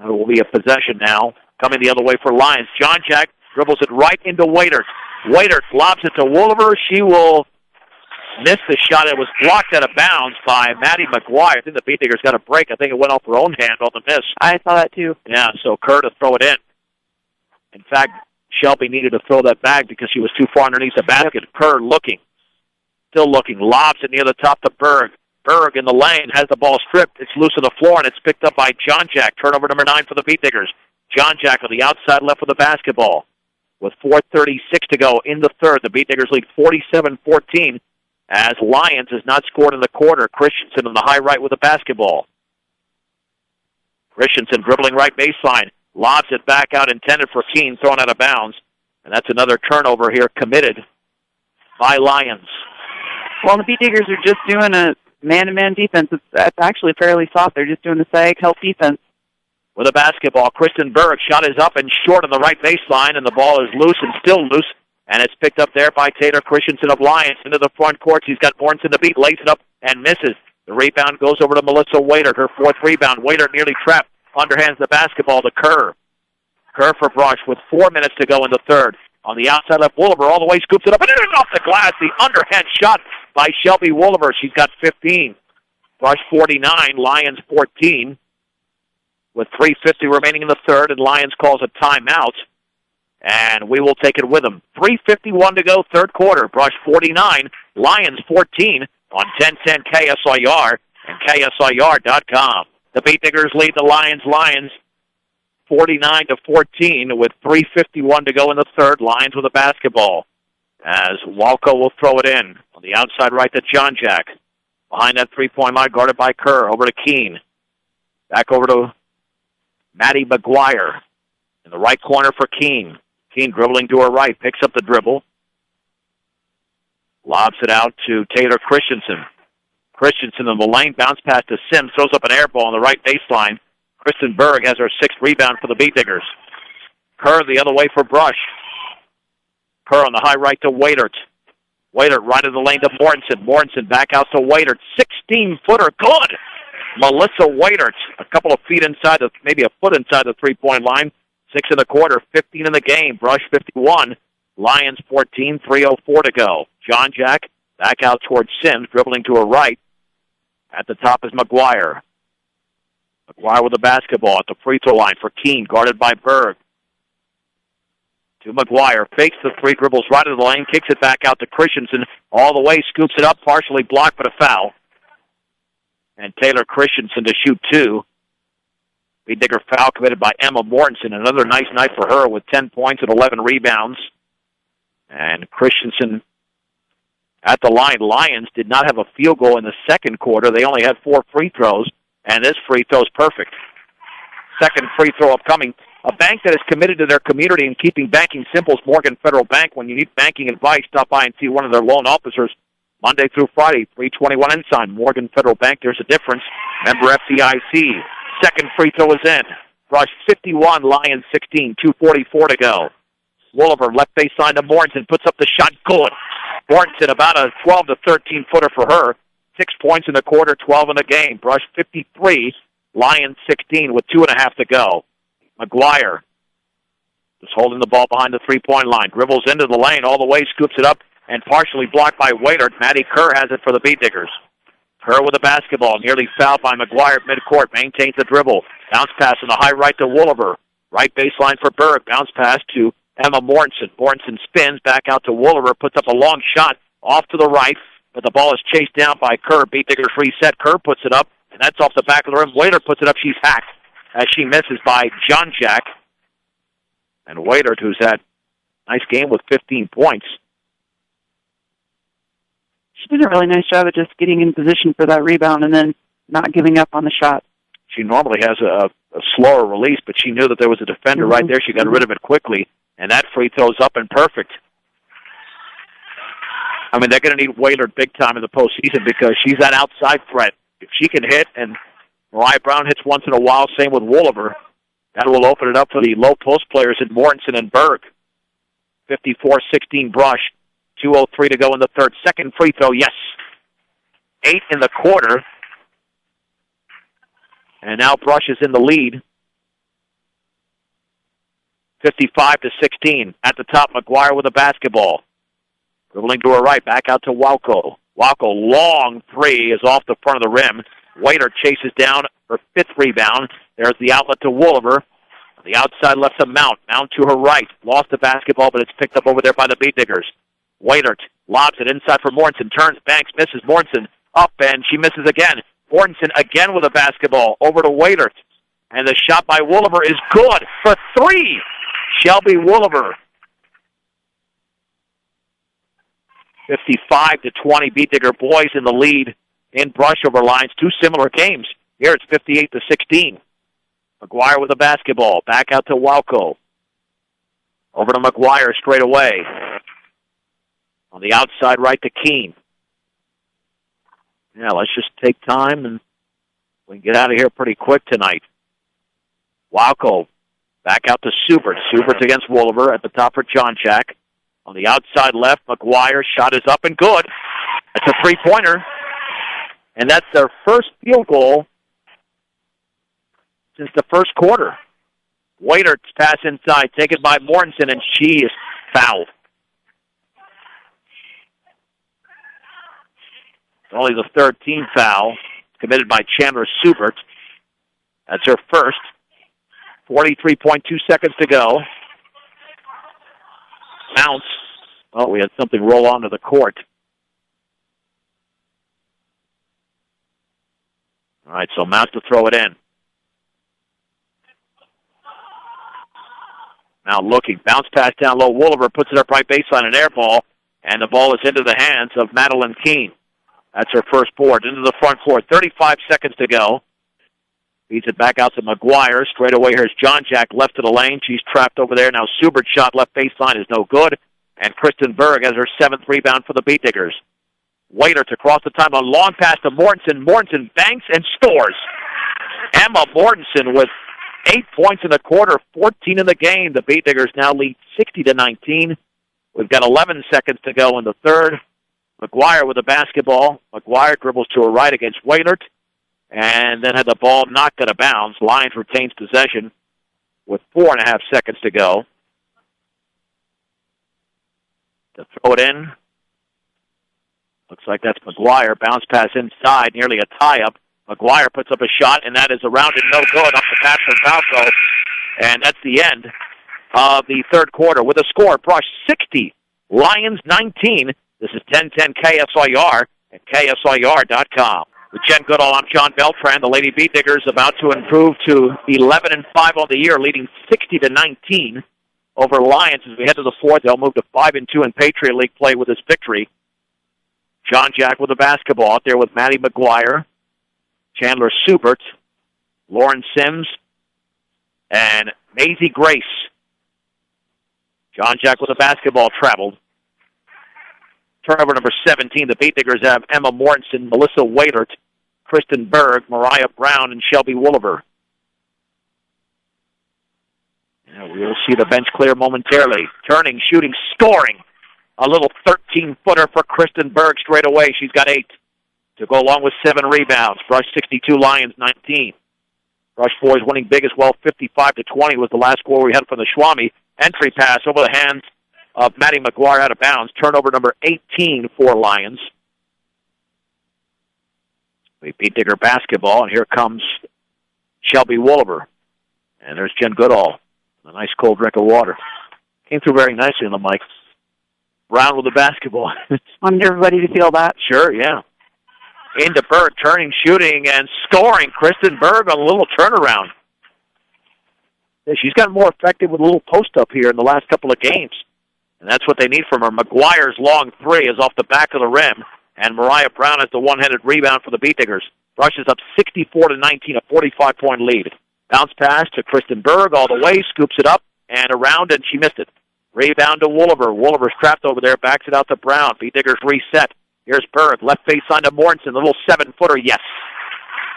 It will be a possession now. Coming the other way for Lyons. John Jack dribbles it right into Waitert. Waitert lobs it to Wolliver. She will miss the shot. It was blocked out of bounds by Maddie McGuire. I think the Beat Diggers got a break. I think it went off her own hand on the miss. I saw that too. Yeah, so Kerr to throw it in. In fact, Shelby needed to throw that back because she was too far underneath the basket. Kerr looking. Still looking. Lobs it near the top to Berg. Berg in the lane has the ball stripped. It's loose on the floor, and it's picked up by John Jack. Turnover number 9 for the Beat Diggers. John Jack on the outside left with the basketball. With 4:36 to go in the third, the Beat Diggers lead 47-14 as Lyons has not scored in the quarter. Christensen on the high right with the basketball. Christensen dribbling right baseline. Lobs it back out, intended for Keene, thrown out of bounds. And that's another turnover here committed by Lyons. Well, the Beat Diggers are just doing a man-to-man defense. It's actually fairly soft. They're just doing a sag help defense. With a basketball, Kristen Berg. Shot is up and short on the right baseline, and the ball is loose and still loose. And it's picked up there by Taylor Christensen of Lyons into the front court. He's got Morrison to beat, lays it up and misses. The rebound goes over to Melissa Waitert, her fourth rebound. Waitert nearly trapped, underhands the basketball to Kerr. Kerr for Brush with 4 minutes to go in the third. On the outside left, Wolliver all the way scoops it up and in and off the glass. The underhand shot by Shelby Wolliver. She's got 15. Brush 49, Lyons 14. With 3:50 remaining in the third, and Lyons calls a timeout. And we will take it with them. 3:51 to go, third quarter. Brush 49, Lyons 14 on 1010 KSIR and KSIR.com. The Beat Diggers lead the Lions 49-14 with 3:51 to go in the third. Lyons with a basketball as Walco will throw it in. On the outside right to John Jack. Behind that three-point line, guarded by Kerr. Over to Keene. Back over to Maddie McGuire in the right corner for Keene. Keene dribbling to her right, picks up the dribble. Lobs it out to Taylor Christensen. Christensen in the lane, bounce pass to Sims, throws up an air ball on the right baseline. Kristen Berg has her sixth rebound for the Beat Diggers. Kerr the other way for Brush. Kerr on the high right to Waitert. Waitert right of the lane to Mortensen. Mortensen back out to Waitert. 16-footer, good! Melissa Waitert, a couple of feet inside, maybe a foot inside the three-point line. 6 in the quarter, 15 in the game. Brush 51, Lyons 14, 3:04 to go. John Jack back out towards Sims, dribbling to her right. At the top is McGuire. McGuire with the basketball at the free throw line for Keene, guarded by Berg. To McGuire, fakes the three, dribbles right of the lane, kicks it back out to Christensen, all the way, scoops it up, partially blocked, but a foul. And Taylor Christensen to shoot two. Beat Digger foul committed by Emma Mortensen. Another nice night for her with 10 points and 11 rebounds. And Christensen at the line. Lyons did not have a field goal in the second quarter. They only had 4 free throws, and this free throw is perfect. Second free throw upcoming. A bank that is committed to their community and keeping banking simple is Morgan Federal Bank. When you need banking advice, stop by and see one of their loan officers. Monday through Friday, 321 Ensign, Morgan Federal Bank. There's a difference. Member FDIC. Second free throw is in. Brush 51, Lyons 16, 2:44 to go. Wolliver, left baseline to Mortensen, puts up the shot, good. Mortensen, about a 12 to 13 footer for her. 6 points in the quarter, 12 in the game. Brush 53, Lyons 16 with 2.5 to go. McGuire just holding the ball behind the three-point line. Dribbles into the lane all the way, scoops it up, and partially blocked by Waitert. Maddie Kerr has it for the Beat Diggers. Kerr with the basketball, nearly fouled by McGuire at midcourt, maintains the dribble. Bounce pass on the high right to Wolliver. Right baseline for Berg. Bounce pass to Emma Mortensen. Mortensen spins back out to Wolliver, puts up a long shot off to the right, but the ball is chased down by Kerr. Beat Diggers reset. Kerr puts it up, and that's off the back of the rim. Waitert puts it up. She's hacked as she misses by John Jack. And Waitert, who's had a nice game with 15 points. She did a really nice job of just getting in position for that rebound and then not giving up on the shot. She normally has a slower release, but she knew that there was a defender right there. She got rid of it quickly, and that free throw's up and perfect. I mean, they're going to need Waitert big time in the postseason because she's that outside threat. If she can hit, and Mariah Brown hits once in a while, same with Wolliver, that will open it up for the low post players in Mortensen and Berg. 54-16 Brush. 2:03 to go in the third. Second free throw, yes. 8 in the quarter. And now Brush is in the lead. 55-16. At the top, McGuire with a basketball. Dribbling to her right, back out to Walco. Walco, long three, is off the front of the rim. Waitert chases down her fifth rebound. There's the outlet to Wolliver. On the outside left to Mount. Mount to her right. Lost the basketball, but it's picked up over there by the Beat Diggers. Waitert lobs it inside for Mortensen. Turns, banks, misses. Mortensen up, and she misses again. Mortensen again with a basketball over to Waitert. And the shot by Wolliver is good for three. Shelby Wolliver. 55-20. Beat Digger boys in the lead in Brush over Lyons. Two similar games. Here it's 58-16. McGuire with the basketball. Back out to Walco. Over to McGuire straight away. On the outside right to Keene. Yeah, let's just take time and we can get out of here pretty quick tonight. Walco back out to Subert. Subert's against Wolliver at the top for John Jack. On the outside left, McGuire shot is up and good. That's a three-pointer. And that's their first field goal since the first quarter. Waiter's pass inside, taken by Mortensen, and she is fouled. Only the third team foul committed by Chandler Subert. That's her first. 43.2 seconds to go. Mounts. Oh, we had something roll onto the court. All right, so Mounts to throw it in. Now looking. Bounce pass down low. Wolliver puts it up right baseline, an air ball, and the ball is into the hands of Madeline Keene. That's her first board. Into the front court. 35 seconds to go. Feeds it back out to McGuire. Straight away, here's John Jack left of the lane. She's trapped over there. Now Subert's shot left baseline is no good. And Kristen Berg has her seventh rebound for the Beat Diggers. Waitert across the timeline. Long pass to Mortensen. Mortensen banks and scores. Emma Mortensen with 8 points in the quarter, 14 in the game. The Beat Diggers now lead 60-19. We've got 11 seconds to go in the third. McGuire with the basketball. McGuire dribbles to her right against Waitert, and then had the ball knocked out of bounds. Lyons retains possession with 4.5 seconds to go. To throw it in. Looks like that's McGuire. Bounce pass inside, nearly a tie-up. McGuire puts up a shot, and that is around and no good. Up the pass from Falco. And that's the end of the third quarter. With a score, Brush 60, Lyons 19. This is 1010 KSIR at KSIR.com. With Jen Goodall, I'm John Beltran. The Lady Beat Diggers about to improve to 11-5 on the year, leading 60-19 over Lyons. As we head to the fourth, they'll move to 5-2 in Patriot League play with this victory. John Jack with the basketball out there with Maddie McGuire, Chandler Subert, Lauren Sims, and Maisie Grace. John Jack with the basketball traveled. Turnover number 17. The Beat Diggers have Emma Mortensen, Melissa Waitert, Kristen Berg, Mariah Brown, and Shelby Wooliver. And we'll see the bench clear momentarily. Turning, shooting, scoring. A little 13-footer for Kristen Berg straight away. She's got 8 to go along with 7 rebounds. Brush 62, Lyons 19. Brush boys winning big as well, 55-20 was the last score we had from the Schwami. Entry pass over the hands of Maddie McGuire out of bounds. Turnover number 18 for Lyons. We Beat Digger basketball, and here comes Shelby Wooliver. And there's Jen Goodall. A nice cold drink of water. Came through very nicely on the mic. Brown with the basketball. Wanted everybody to feel that. Sure, yeah. Into Berg, turning, shooting, and scoring. Kristen Berg on a little turnaround. Yeah, she's gotten more effective with a little post-up here in the last couple of games. And that's what they need from her. McGuire's long 3 is off the back of the rim. And Mariah Brown has the one-handed rebound for the Beat Diggers. Rush is up 64-19, a 45-point lead. Bounce pass to Kristen Berg all the way, scoops it up and around, and she missed it. Rebound to Wooliver. Wooliver's trapped over there, backs it out to Brown. Beat Diggers reset. Here's Berg, left baseline to Mortensen, a little 7-footer, yes.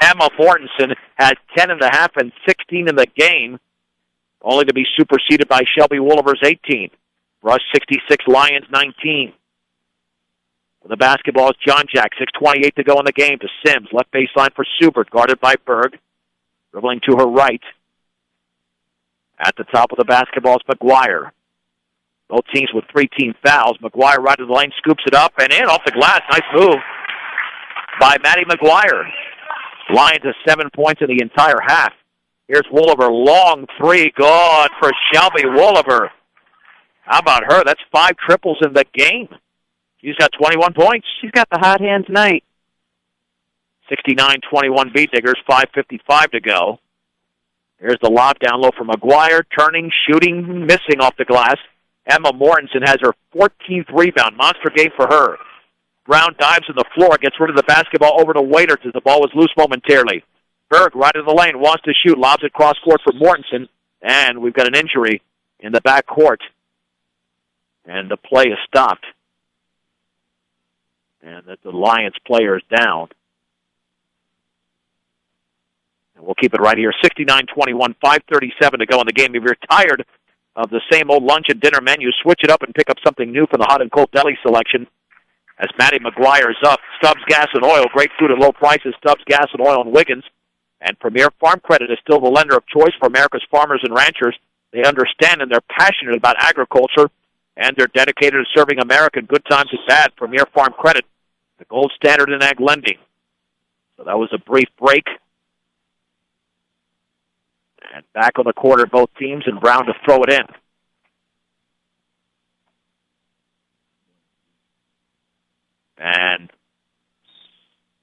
Emma Mortensen has 10.5 and 16 in the game, only to be superseded by Shelby Wooliver's 18. Rush 66, Lyons 19. The basketball is John Jack, 6:28 to go in the game to Sims. Left baseline for Subert, guarded by Berg. Dribbling to her right. At the top of the basketball is McGuire. Both teams with 3 team fouls. McGuire right to the lane, scoops it up and in off the glass. Nice move by Maddie McGuire. Lyons has 7 points in the entire half. Here's Wooliver, long 3, good for Shelby Wooliver. How about her? That's 5 triples in the game. She's got 21 points. She's got the hot hand tonight. 69-21 Beat Diggers, 5:55 to go. Here's the lob down low for McGuire, turning, shooting, missing off the glass. Emma Mortensen has her 14th rebound. Monster game for her. Brown dives to the floor, gets rid of the basketball over to Waitert as the ball was loose momentarily. Berg right in the lane, wants to shoot, lobs it cross court for Mortensen, and we've got an injury in the back court. And the play is stopped. And the Lyons player is down. And we'll keep it right here. 69-21, 5:37 to go in the game. If you're tired of the same old lunch and dinner menu, switch it up and pick up something new from the hot and cold deli selection. As Maddie McGuire is up, Stubbs Gas and Oil, great food at low prices, Stubbs Gas and Oil in Wiggins. And Premier Farm Credit is still the lender of choice for America's farmers and ranchers. They understand and they're passionate about agriculture, and they're dedicated to serving America in good times and bad. Premier Farm Credit, the gold standard in ag lending. So that was a brief break. And back on the court are both teams, and Brown to throw it in. And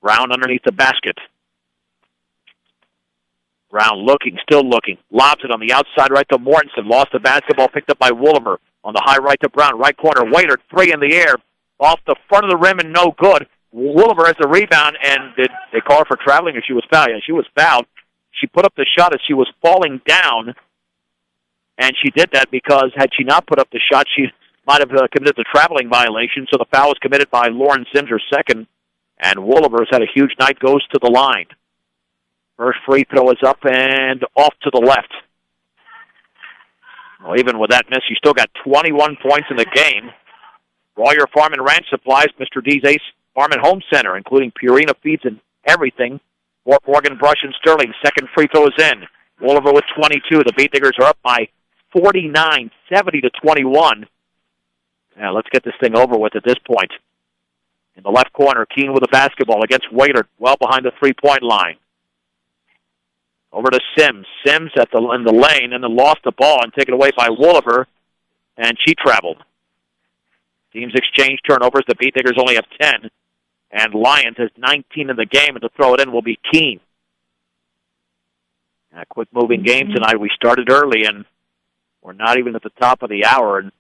Brown underneath the basket. Brown looking, still looking. Lobs it on the outside right to Mortensen. Lost the basketball, picked up by Wooliver. On the high right to Brown. Right corner, Waitert, 3 in the air. Off the front of the rim and no good. Wooliver has the rebound, and did they call her for traveling or she was fouled? Yeah, she was fouled. She put up the shot as she was falling down, and she did that because had she not put up the shot, she might have committed the traveling violation, so the foul was committed by Lauren Sims, her second, and Wooliver's had a huge night, goes to the line. First free throw is up and off to the left. Well, even with that miss, she still got 21 points in the game. For all your farm and ranch supplies, Mr. D's Ace Farm and Home Center, including Purina feeds and everything. Fort Morgan, Brush, and Sterling. Second free throw is in. Wooliver with 22. The Beat Diggers are up by 49, 70-21. Now, let's get this thing over with at this point. In the left corner, Keene with the basketball against Waitert, well behind the three-point line. Over to Sims. Sims in the lane, and then lost the ball and taken away by Wooliver, and she traveled. Teams exchange turnovers. The Beat Diggers only have 10. And Lyons has 19 in the game, and to throw it in will be Keene. A quick moving game tonight. We started early, and we're not even at the top of the hour, and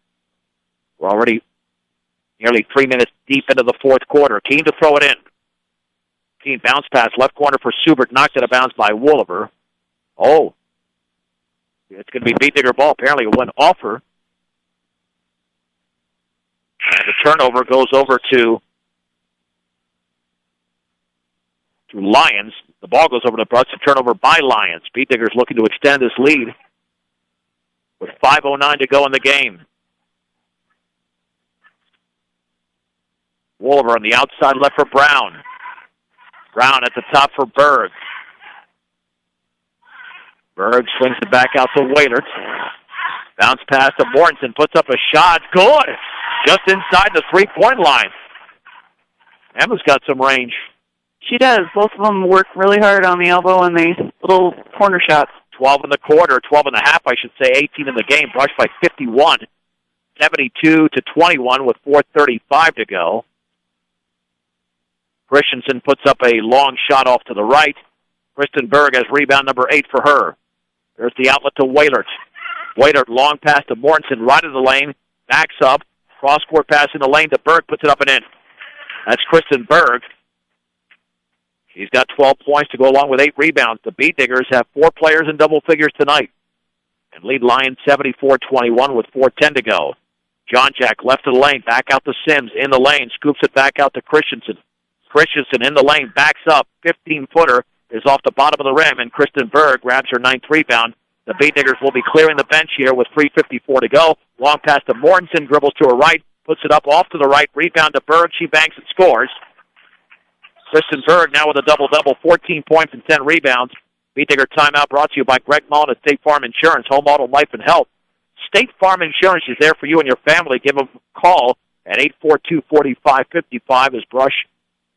we're already nearly 3 minutes deep into the fourth quarter. Keene to throw it in. Keene bounce pass, left corner for Subert, knocked out of bounds by Wooliver. Oh, it's going to be Beat Digger ball. Apparently it went off her. And the turnover goes over to Lyons. The ball goes over to Brush. A turnover by Lyons. Beat Diggers looking to extend this lead with 5:09 to go in the game. Wolver on the outside left for Brown. Brown at the top for Berg. Berg swings it back out to Wailert. Bounce pass to Mortensen. Puts up a shot. Good. Just inside the three-point line. Emma's got some range. She does. Both of them work really hard on the elbow and these little corner shots. 12 in the quarter, 12 and a half, I should say, 18 in the game. Brush by 51, 72-21 with 4:35 to go. Christensen puts up a long shot off to the right. Kristen Berg has rebound number 8 for her. There's the outlet to Wailert. Wailert, long pass to Mortensen, right of the lane, backs up, cross-court pass in the lane to Berg, puts it up and in. That's Kristen Berg. She's got 12 points to go along with 8 rebounds. The Beat Diggers have 4 players in double figures tonight and lead Lyons 74-21 with 4:10 to go. John Jack left of the lane, back out to Sims in the lane, scoops it back out to Christensen. Christensen in the lane, backs up, 15-footer is off the bottom of the rim, and Kristen Berg grabs her 9th rebound. The Beat Diggers will be clearing the bench here with 3:54 to go. Long pass to Mortensen, dribbles to her right, puts it up off to the right, rebound to Berg, she banks and scores. Kristen Berg now with a double-double, 14 points and 10 rebounds. Beat Digger timeout brought to you by Greg Mullen at State Farm Insurance, Home Auto, Life, and Health. State Farm Insurance is there for you and your family. Give them a call at 842-4555 as Brush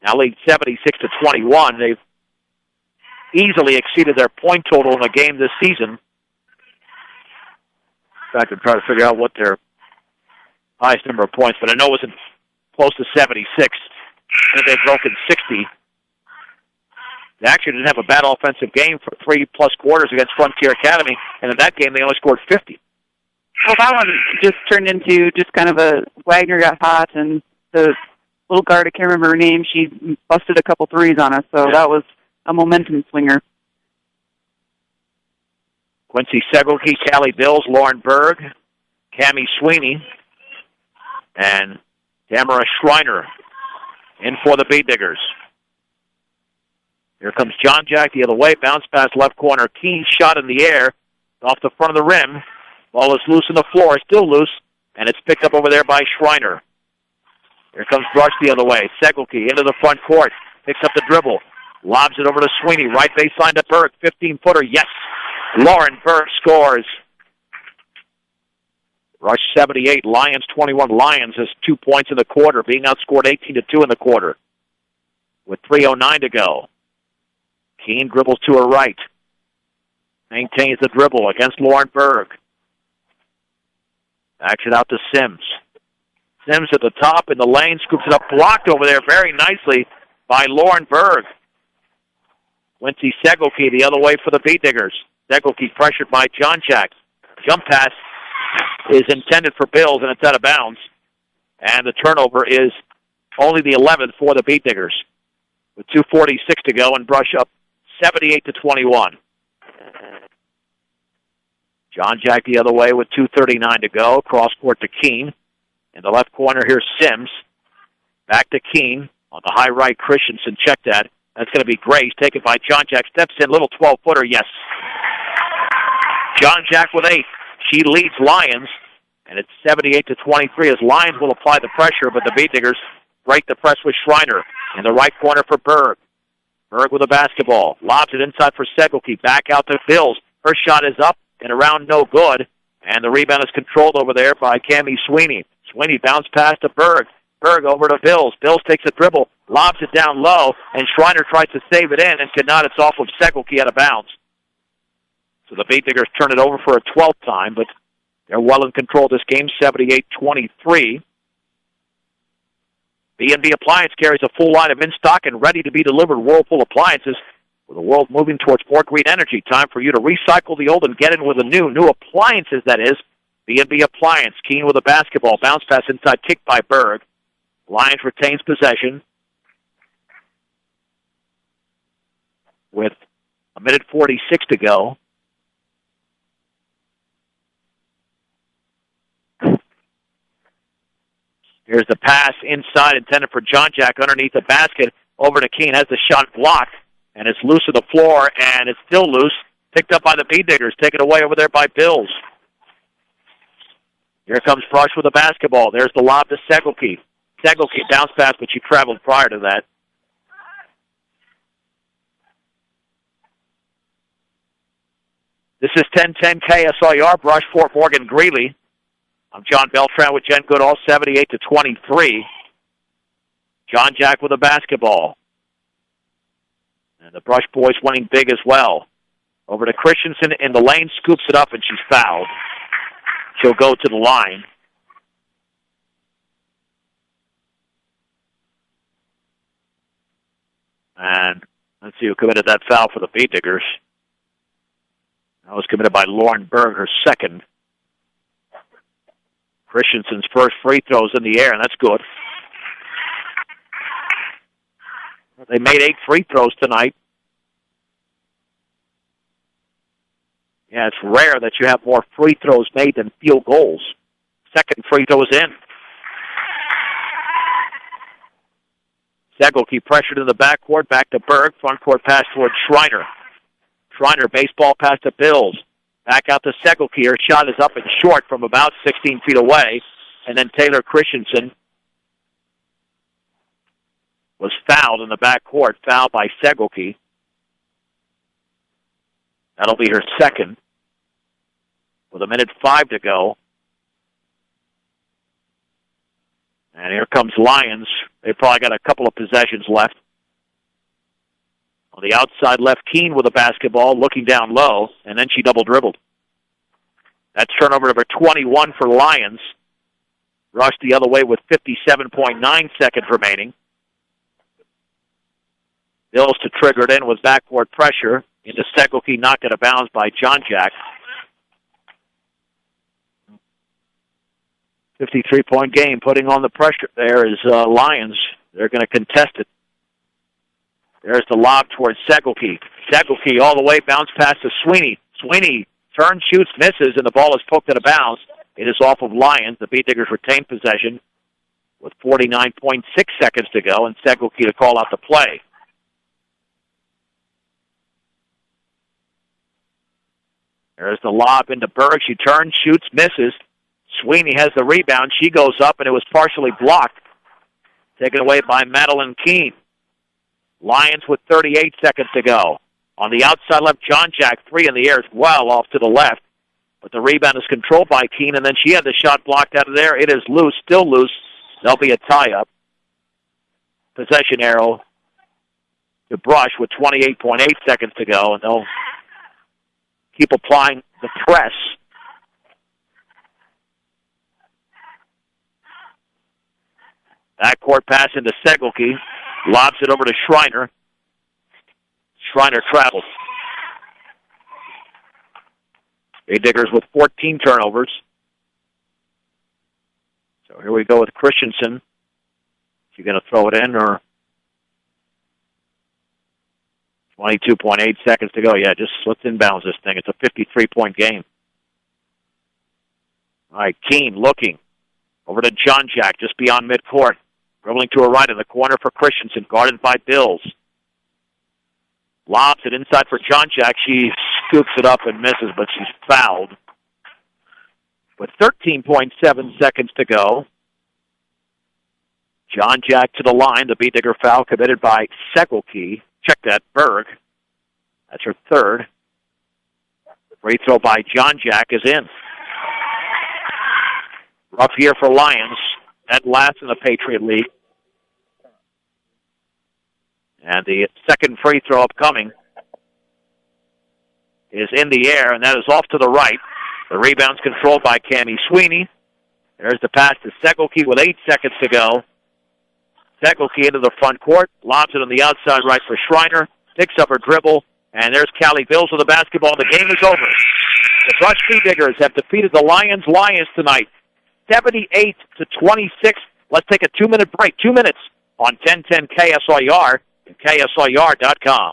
now leads 76-21. They've easily exceeded their point total in a game this season. In fact, I'm trying to figure out what their highest number of points, but I know it was close to 76. And they've broken 60. They actually didn't have a bad offensive game for 3+ quarters against Frontier Academy, and in that game they only scored 50. Well, that one just turned into just kind of a Wagner got hot, and the little guard, I can't remember her name, she busted a couple threes on us, so that was a momentum swinger. Quincy Segelke, Callie Bills, Lauren Berg, Cammie Sweeney, and Tamara Schreiner in for the Beat Diggers. Here comes John Jack the other way. Bounce pass left corner. Keen shot in the air off the front of the rim. Ball is loose on the floor. Still loose. And it's picked up over there by Schreiner. Here comes Brush the other way. Segelke into the front court. Picks up the dribble. Lobs it over to Sweeney. Right baseline to Berg. 15-footer. Yes. Lauren Berg scores. Rush 78, Lyons 21. Lyons has 2 points in the quarter, being outscored 18-2 in the quarter. With 3:09 to go. Keene dribbles to her right. Maintains the dribble against Lauren Berg. Backs it out to Sims. Sims at the top in the lane, scoops it up, blocked over there very nicely by Lauren Berg. Quincy Segelke the other way for the Beat Diggers. Segelke pressured by John Jack. Jump pass is intended for Bills, and it's out of bounds. And the turnover is only the 11th for the Beat Diggers. With 2:46 to go, and Brush up 78-21. John Jack the other way with 2:39 to go. Cross court to Keene. In the left corner, here's Sims. Back to Keene. On the high right, Christensen. Check that. That's going to be Grace. Taken by John Jack. Steps in. Little 12-footer. Yes. John Jack with 8. She leads Lyons. And it's 78-23 as Lyons will apply the pressure, but the Beat Diggers break the press with Schreiner. In the right corner for Berg. Berg with a basketball. Lobs it inside for Segelke. Back out to Bills. Her shot is up and around no good. And the rebound is controlled over there by Cammie Sweeney. Sweeney bounce pass to Berg. Berg over to Bills. Bills takes a dribble. Lobs it down low. And Schreiner tries to save it in and cannot. It's off of Segelke out of bounds. So the Beat Diggers turn it over for a 12th time, but they're well in control of this game, 78-23. B&B Appliance carries a full line of in-stock and ready-to-be-delivered Whirlpool appliances. With the world moving towards more green energy, time for you to recycle the old and get in with the new appliances, that is. B&B Appliance, Keene with a basketball. Bounce pass inside, kicked by Berg. Lyons retains possession. With 1:46 to go. Here's the pass inside intended for John Jack underneath the basket. Over to Keene, has the shot blocked, and it's loose to the floor, and it's still loose. Picked up by the Bee Diggers, taken away over there by Bills. Here comes Brush with the basketball. There's the lob to Segelke. Segelke bounced pass, but she traveled prior to that. This is 10-10 KSIR, Brush, Fort Morgan, Greeley. I'm John Beltran with Jen Goodall, 78-23. John Jack with the basketball. And the Brush boys winning big as well. Over to Christensen in the lane, scoops it up, and she's fouled. She'll go to the line. And let's see who committed that foul for the Bee Diggers. That was committed by Lauren Berg, her second. Christensen's first free throws in the air, and that's good. They made 8 free throws tonight. Yeah, it's rare that you have more free throws made than field goals. Second free throw is in. Segelke pressured in the backcourt, back to Berg. Front court pass towards Schreiner. Schreiner, baseball pass to Bills. Back out to Segelke. Her shot is up and short from about 16 feet away. And then Taylor Christensen was fouled in the backcourt, fouled by Segelke. That'll be her second. With 1:05 to go. And here comes Lyons. They've probably got a couple of possessions left. On the outside left, Keene with the basketball, looking down low, and then she double-dribbled. That's turnover number 21 for Lyons. Rushed the other way with 57.9 seconds remaining. Bills to trigger it in with backcourt pressure. Into Segelke, knocked out of bounds by John Jack. 53-point game. Putting on the pressure there is Lyons. They're going to contest it. There's the lob towards Segelke. Segelke all the way, bounce pass to Sweeney. Sweeney turns, shoots, misses, and the ball is poked out of bounds. It is off of Lyons. The Bee Diggers retain possession with 49.6 seconds to go, and Segelke to call out the play. There's the lob into Berg. She turns, shoots, misses. Sweeney has the rebound. She goes up, and it was partially blocked. Taken away by Madeline Keene. Lyons with 38 seconds to go. On the outside left, John Jack, 3 in the air, is well off to the left. But the rebound is controlled by Keene, and then she had the shot blocked out of there. It is loose, still loose. There'll be a tie-up. Possession arrow to Brush with 28.8 seconds to go, and they'll keep applying the press. Backcourt pass into Segelke. Lobs it over to Schreiner. Schreiner travels. Bee Diggers with 14 turnovers. So here we go with Christensen. Is he going to throw it in or 22.8 seconds to go? Yeah, just let's inbounds this thing. It's a 53-point game. All right, Keene looking. Over to John Jack, just beyond midcourt. Dribbling to her right in the corner for Christensen, guarded by Bills. Lobs it inside for John Jack. She scoops it up and misses, but she's fouled. With 13.7 seconds to go. John Jack to the line. The Bee Digger foul committed by Segelke. Check that, Berg. That's her third. Free throw by John Jack is in. Rough year for Lyons. At last in the Patriot League. And the second free throw upcoming is in the air, and that is off to the right. The rebound's controlled by Cammie Sweeney. There's the pass to Segelke with 8 seconds to go. Segelke into the front court, lobs it on the outside right for Schreiner, picks up her dribble, and there's Callie Bills with the basketball. The game is over. The Brush Bee Diggers have defeated the Lyons tonight, 78-26. Let's take a 2-minute break. 2 minutes on 1010 KSIR and KSIR.com.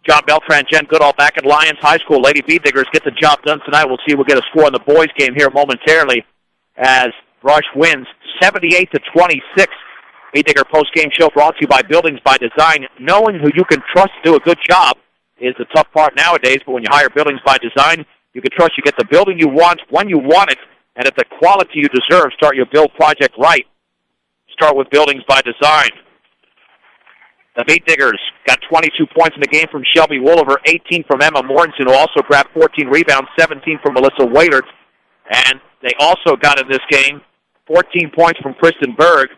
John Beltran, Jen Goodall back at Lyons High School. Lady Bee Diggers get the job done tonight. We'll see if we'll get a score in the boys game here momentarily as Brush wins 78-26. Beat Digger postgame show brought to you by Buildings by Design. Knowing who you can trust to do a good job is the tough part nowadays, but when you hire Buildings by Design, you can trust you get the building you want when you want it, and at the quality you deserve. Start your build project right. Start with Buildings by Design. The Beat Diggers got 22 points in the game from Shelby Woolover, 18 from Emma Mortensen, who also grabbed 14 rebounds, 17 from Melissa Waitert. And they also got in this game 14 points from Kristen Berg,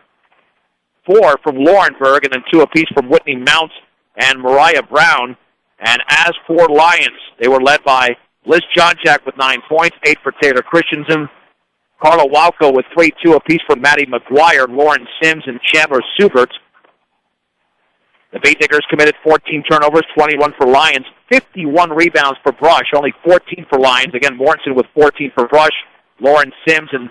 4 from Lauren Berg, and then 2 apiece from Whitney Mounts and Mariah Brown. And as for Lyons, they were led by Liz Johnjack with 9 points, 8 for Taylor Christensen, Carla Walco with 3, 2 apiece for Maddie McGuire, Lauren Sims, and Chandler Subert. The Beat Diggers committed 14 turnovers, 21 for Lyons, 51 rebounds for Brush, only 14 for Lyons. Again, Mortensen with 14 for Brush. Lauren Sims and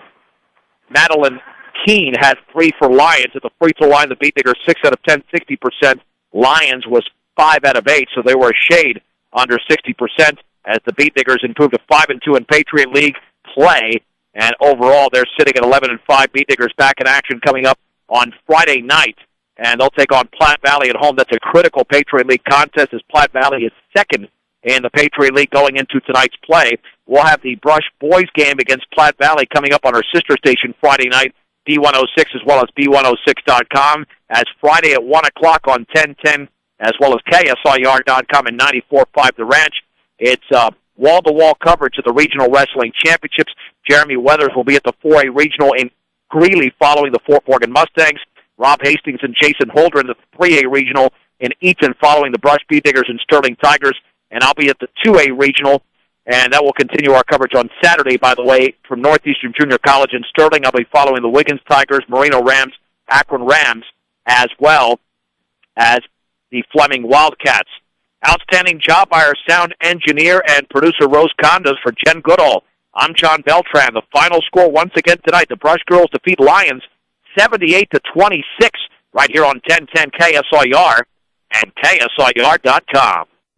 Madeline Keene had 3 for Lyons. At the free throw line, the Beat Diggers 6 out of 10, 60%. Lyons was 5 out of 8, so they were a shade under 60% as the Beat Diggers improved to 5-2 in Patriot League play. And overall, they're sitting at 11-5. Beat Diggers back in action coming up on Friday night. And they'll take on Platte Valley at home. That's a critical Patriot League contest as Platte Valley is second in the Patriot League going into tonight's play. We'll have the Brush boys game against Platte Valley coming up on our sister station Friday night, B106 as well as B106.com, as Friday at 1 o'clock on 1010 as well as KSIR.com and 94.5 The Ranch. It's wall-to-wall coverage of the Regional Wrestling Championships. Jeremy Weathers will be at the 4A Regional in Greeley following the Fort Morgan Mustangs. Rob Hastings and Jason Holder in the 3A Regional in Eaton following the Brush Beat Diggers and Sterling Tigers. And I'll be at the 2A Regional, and that will continue our coverage on Saturday, by the way, from Northeastern Junior College in Sterling. I'll be following the Wiggins Tigers, Marino Rams, Akron Rams, as well as the Fleming Wildcats. Outstanding job by our sound engineer and producer Rose Condos for Jen Goodall. I'm John Beltran. The final score once again tonight, the Brush Girls defeat Lyons 78-26 right here on 1010 KSIR and KSIR.com.